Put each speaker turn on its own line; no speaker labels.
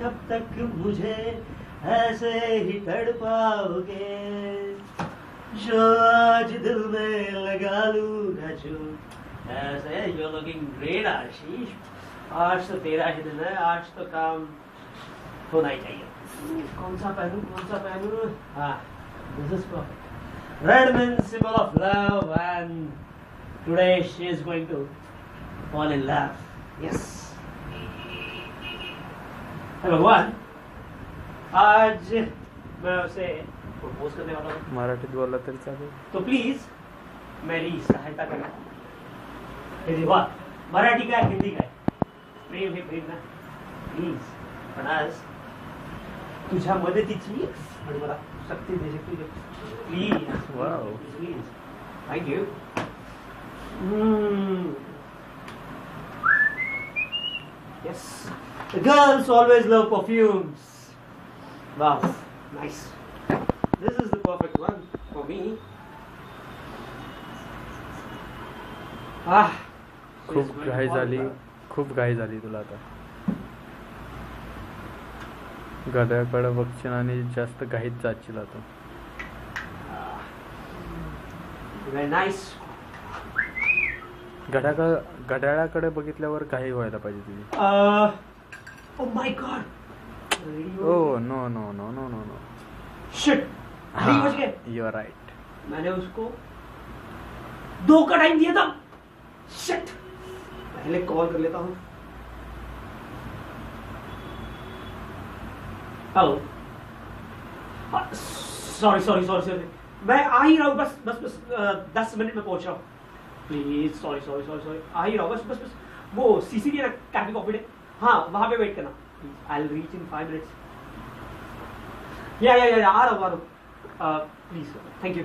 कब तक मुझे ऐसे ही तड़पाओगे, जो आज दिल में लगा लूंगा जो ऐसे। You're looking great आशीष, आज तो तेरा ही दिन है, आज तो काम होना ही चाहिए। कौन सा पहनूं? हाँ, this is perfect. Red means symbol of love, and today she is going to fall in love. Yes. हे भगवान, आज मैं उसे प्रपोज करने वाला हूँ।
मराठीत बोलला तरी चालेल,
तो प्लीज मेरी सहायता करना। हे देवा, मराठी काय हिंदी काय, प्रेम हे प्रेम ना। प्लीज पण आज तुझ्या मदतीची आणि मला शक्ती दे शकते। Please
wow,
please, thank you. Yes, the girls always love perfumes. Wow, nice. This is the perfect one for me.
खूप घाई झाली तुला आता। घड्याळाकडे बघशील आणि जास्त घाईत जाशील आता।
Very nice.
घड्याळाकडे बघितल्यावर घाई व्हायला पाहिजे तुझी।
Oh my God.
Oh no.
Shit. नहीं बच गए।
You are right.
मैंने उसको 2 का टाइम दिया था। Shit. पहले कॉल कर लेता हूँ। हेलो। सॉरी। मैं आ ही रहा हूँ, बस 10 मिनट में पहुंच रहा हूँ। Please, sorry. आ ही रहा हूँ, बस। वो सीसीटीवी ना कैफे कॉफी डे, हाँ वहां पे वेट करना। I will reach in 5 minutes. या आ रहा हूँ। Please, thank you.